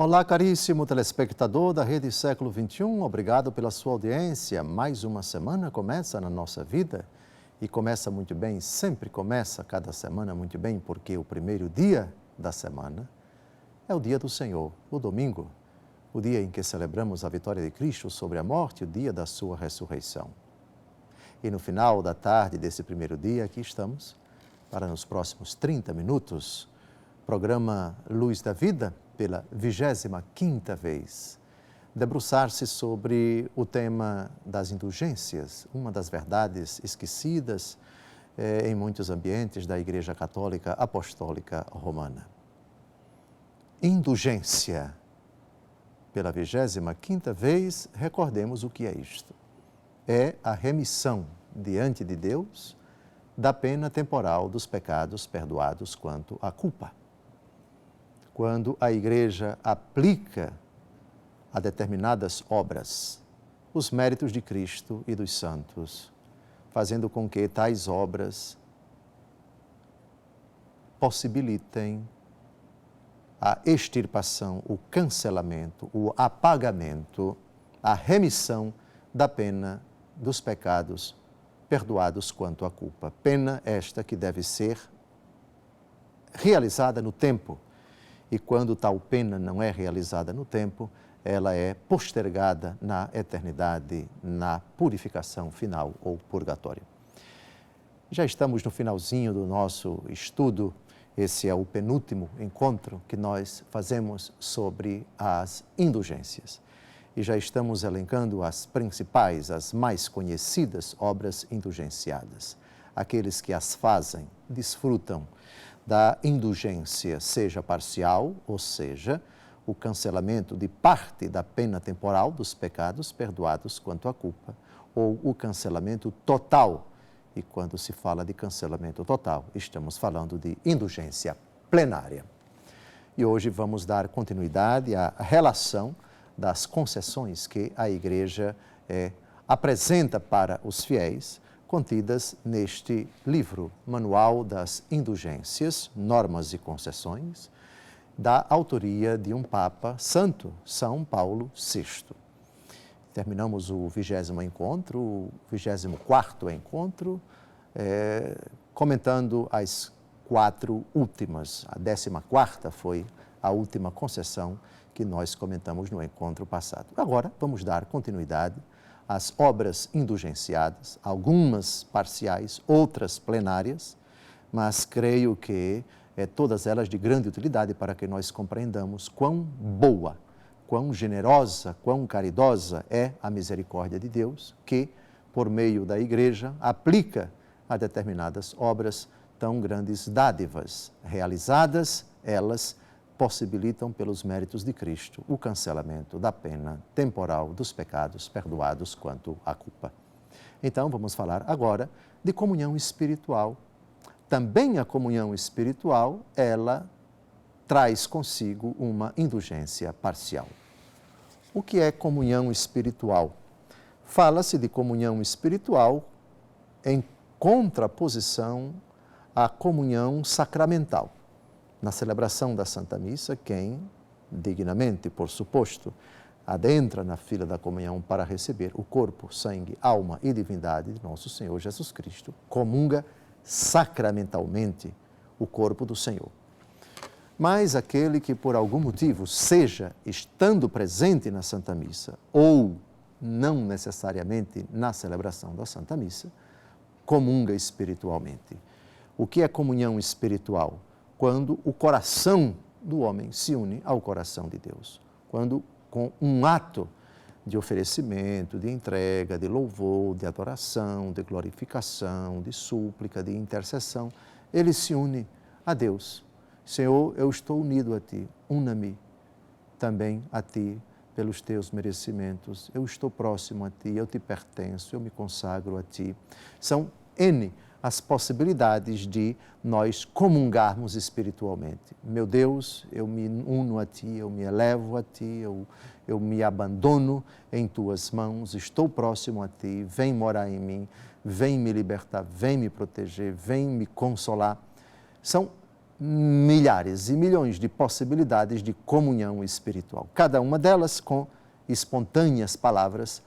Olá, caríssimo telespectador da Rede Século XXI, obrigado pela sua audiência. Mais uma semana começa na nossa vida e começa muito bem, sempre começa cada semana muito bem, porque o primeiro dia da semana é o dia do Senhor, o domingo, o dia em que celebramos a vitória de Cristo sobre a morte, o dia da sua ressurreição. E no final da tarde desse primeiro dia, aqui estamos, para nos próximos 30 minutos, programa Luz da Vida, pela 25ª vez, debruçar-se sobre o tema das indulgências, uma das verdades esquecidas em muitos ambientes da Igreja Católica Apostólica Romana. Indulgência. Pela 25ª vez, recordemos o que é isto. É a remissão diante de Deus da pena temporal dos pecados perdoados quanto à culpa. Quando a Igreja aplica a determinadas obras os méritos de Cristo e dos santos, fazendo com que tais obras possibilitem a extirpação, o cancelamento, o apagamento, a remissão da pena dos pecados perdoados quanto à culpa. Pena esta que deve ser realizada no tempo. E quando tal pena não é realizada no tempo, ela é postergada na eternidade, na purificação final ou purgatório. Já estamos no finalzinho do nosso estudo. Esse é o penúltimo encontro que nós fazemos sobre as indulgências. E já estamos elencando as principais, as mais conhecidas obras indulgenciadas. Aqueles que as fazem, desfrutam da indulgência, seja parcial, ou seja, o cancelamento de parte da pena temporal dos pecados perdoados quanto à culpa, ou o cancelamento total. E quando se fala de cancelamento total, estamos falando de indulgência plenária. E hoje vamos dar continuidade à relação das concessões que a Igreja apresenta para os fiéis, contidas neste livro, Manual das Indulgências, Normas e Concessões, da autoria de um Papa Santo, São Paulo VI. Terminamos o 20º encontro, o 24º encontro, comentando as 4 últimas. A 14ª foi a última concessão que nós comentamos no encontro passado. Agora, vamos dar continuidade às obras indulgenciadas, algumas parciais, outras plenárias, mas creio que todas elas de grande utilidade para que nós compreendamos quão boa, quão generosa, quão caridosa é a misericórdia de Deus, que, por meio da Igreja, aplica a determinadas obras tão grandes dádivas. Realizadas, elas possibilitam, pelos méritos de Cristo, o cancelamento da pena temporal dos pecados perdoados quanto à culpa. Então, vamos falar agora de comunhão espiritual. Também a comunhão espiritual, ela traz consigo uma indulgência parcial. O que é comunhão espiritual? Fala-se de comunhão espiritual em contraposição à comunhão sacramental. Na celebração da Santa Missa, quem, dignamente, por suposto, adentra na fila da comunhão para receber o corpo, sangue, alma e divindade de nosso Senhor Jesus Cristo, comunga sacramentalmente o corpo do Senhor. Mas aquele que, por algum motivo, seja estando presente na Santa Missa ou não necessariamente na celebração da Santa Missa, comunga espiritualmente. O que é comunhão espiritual? Quando o coração do homem se une ao coração de Deus. Quando, com um ato de oferecimento, de entrega, de louvor, de adoração, de glorificação, de súplica, de intercessão, ele se une a Deus. Senhor, eu estou unido a Ti, una-me também a Ti pelos Teus merecimentos. Eu estou próximo a Ti, eu Te pertenço, eu me consagro a Ti. São N as possibilidades de nós comungarmos espiritualmente. Meu Deus, eu me uno a Ti, eu me elevo a Ti, eu me abandono em Tuas mãos, estou próximo a Ti, vem morar em mim, vem me libertar, vem me proteger, vem me consolar. São milhares e milhões de possibilidades de comunhão espiritual. Cada uma delas, com espontâneas palavras,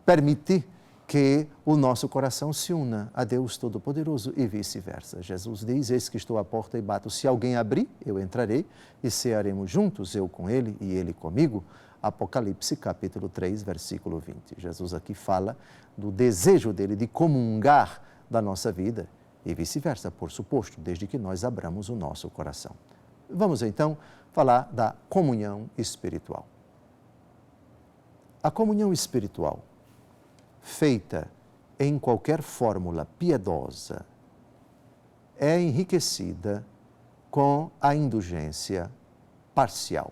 permite que o nosso coração se una a Deus Todo-Poderoso e vice-versa. Jesus diz: eis que estou à porta e bato. Se alguém abrir, eu entrarei e cearemos juntos, eu com ele e ele comigo. Apocalipse capítulo 3, versículo 20. Jesus aqui fala do desejo dele de comungar da nossa vida e vice-versa, por suposto, desde que nós abramos o nosso coração. Vamos então falar da comunhão espiritual. A comunhão espiritual, feita em qualquer fórmula piedosa, é enriquecida com a indulgência parcial.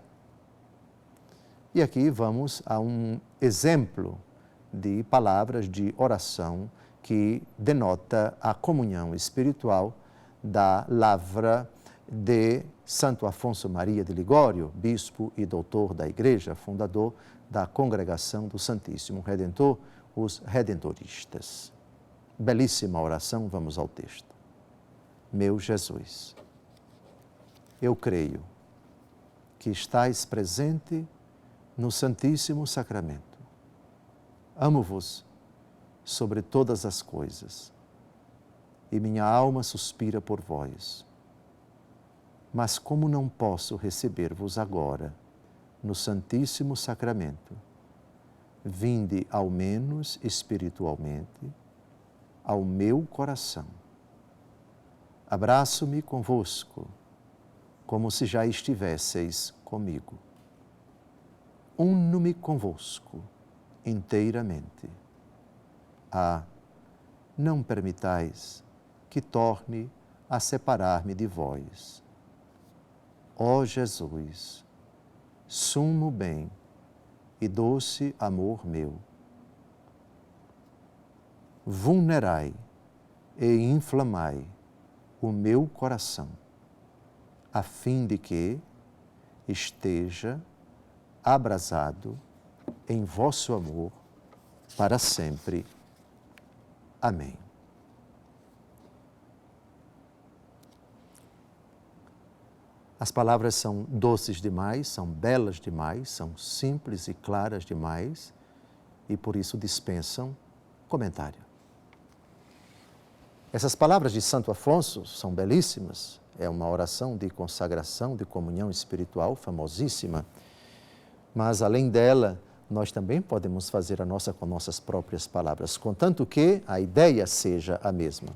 E aqui vamos a um exemplo de palavras de oração que denota a comunhão espiritual da lavra de Santo Afonso Maria de Ligório, bispo e doutor da Igreja, fundador da Congregação do Santíssimo Redentor, os Redentoristas. Belíssima oração, vamos ao texto. Meu Jesus, eu creio que estais presente no Santíssimo Sacramento. Amo-vos sobre todas as coisas, e minha alma suspira por vós. Mas como não posso receber-vos agora no Santíssimo Sacramento, vinde ao menos espiritualmente ao meu coração. Abraço-me convosco, como se já estivesseis comigo. Uno-me convosco inteiramente. Não permitais que torne a separar-me de vós. Ó Jesus, sumo bem e doce amor meu, vulnerai e inflamai o meu coração, a fim de que esteja abrasado em vosso amor para sempre. Amém. As palavras são doces demais, são belas demais, são simples e claras demais e por isso dispensam comentário. Essas palavras de Santo Afonso são belíssimas, é uma oração de consagração, de comunhão espiritual famosíssima, mas além dela, nós também podemos fazer a nossa com nossas próprias palavras, contanto que a ideia seja a mesma.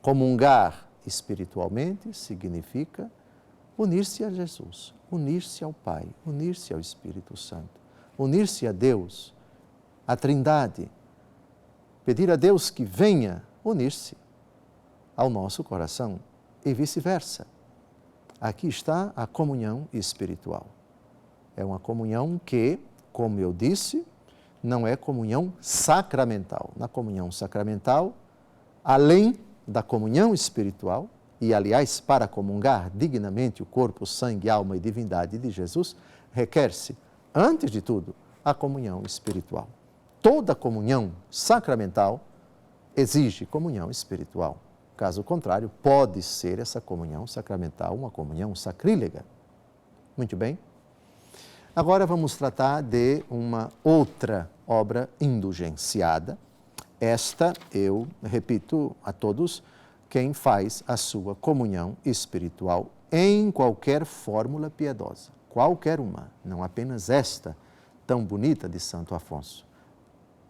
Comungar espiritualmente significa unir-se a Jesus, unir-se ao Pai, unir-se ao Espírito Santo, unir-se a Deus, a Trindade, pedir a Deus que venha unir-se ao nosso coração e vice-versa. Aqui está a comunhão espiritual. É uma comunhão que, como eu disse, não é comunhão sacramental. Na comunhão sacramental, além da comunhão espiritual, e, aliás, para comungar dignamente o corpo, sangue, alma e divindade de Jesus, requer-se, antes de tudo, a comunhão espiritual. Toda comunhão sacramental exige comunhão espiritual. Caso contrário, pode ser essa comunhão sacramental uma comunhão sacrílega. Muito bem. Agora vamos tratar de uma outra obra indulgenciada. Esta, eu repito a todos, quem faz a sua comunhão espiritual em qualquer fórmula piedosa, qualquer uma, não apenas esta tão bonita de Santo Afonso,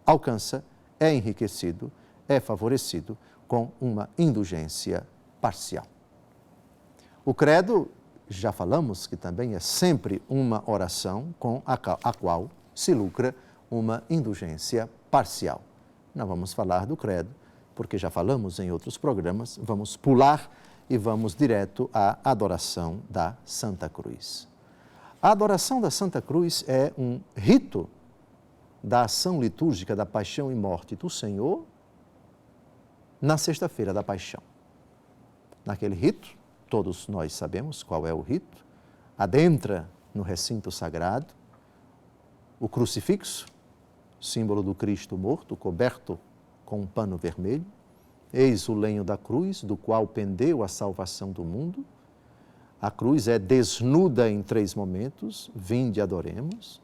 alcança, é enriquecido, é favorecido com uma indulgência parcial. O credo, já falamos que também é sempre uma oração com a qual se lucra uma indulgência parcial. Não vamos falar do credo, porque já falamos em outros programas, vamos pular e vamos direto à adoração da Santa Cruz. A adoração da Santa Cruz é um rito da ação litúrgica da paixão e morte do Senhor na sexta-feira da paixão. Naquele rito, todos nós sabemos qual é o rito, adentra no recinto sagrado o crucifixo, símbolo do Cristo morto, coberto com um pano vermelho, Eis o lenho da cruz, do qual pendeu a salvação do mundo. A cruz é desnuda em 3 momentos, vinde adoremos.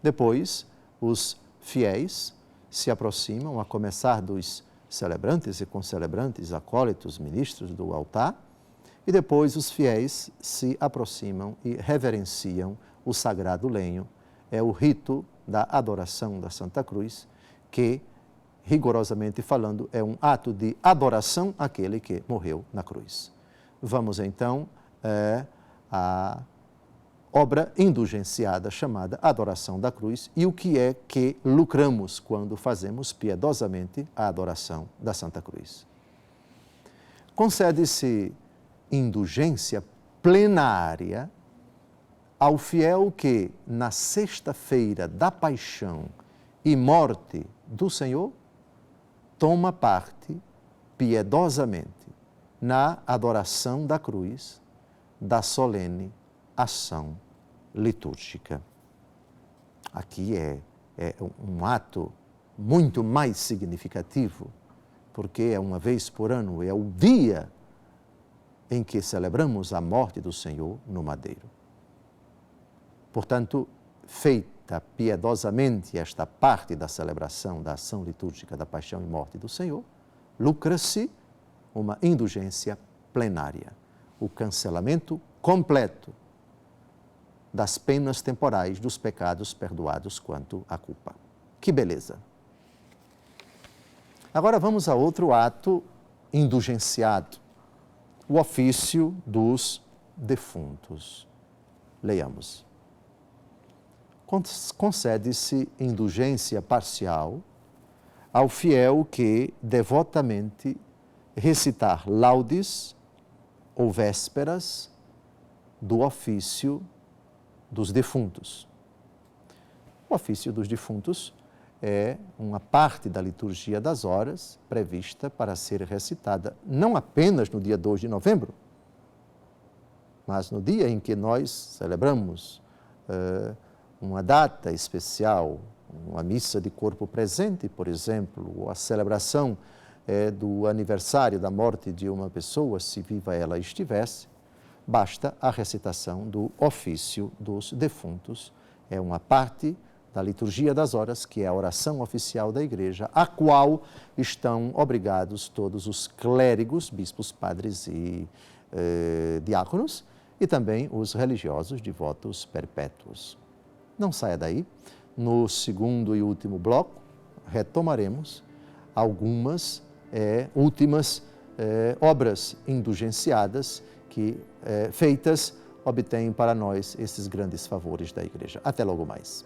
Depois, os fiéis se aproximam, a começar dos celebrantes e concelebrantes, acólitos, ministros do altar, e depois os fiéis se aproximam e reverenciam o sagrado lenho. É o rito da adoração da Santa Cruz, que, rigorosamente falando, é um ato de adoração àquele que morreu na cruz. Vamos então à obra indulgenciada chamada Adoração da Cruz e o que é que lucramos quando fazemos piedosamente a adoração da Santa Cruz. Concede-se indulgência plenária ao fiel que, na sexta-feira da paixão e morte do Senhor, toma parte piedosamente na adoração da cruz, da solene ação litúrgica. Aqui é um ato muito mais significativo, porque é uma vez por ano, é o dia em que celebramos a morte do Senhor no madeiro. Portanto, feita piedosamente esta parte da celebração da ação litúrgica da paixão e morte do Senhor, lucra-se uma indulgência plenária, o cancelamento completo das penas temporais dos pecados perdoados quanto à culpa. Que beleza! Agora vamos a outro ato indulgenciado, o ofício dos defuntos. Leiamos. Concede-se indulgência parcial ao fiel que devotamente recitar laudes ou vésperas do ofício dos defuntos. O ofício dos defuntos é uma parte da liturgia das horas prevista para ser recitada não apenas no dia 2 de novembro, mas no dia em que nós celebramos uma data especial, uma missa de corpo presente, por exemplo, ou a celebração do aniversário da morte de uma pessoa, se viva ela estivesse, basta a recitação do ofício dos defuntos. É uma parte da liturgia das horas, que é a oração oficial da Igreja, a qual estão obrigados todos os clérigos, bispos, padres e diáconos, e também os religiosos devotos perpétuos. Não saia daí. No segundo e último bloco, retomaremos algumas últimas obras indulgenciadas que, feitas, obtêm para nós esses grandes favores da Igreja. Até logo mais.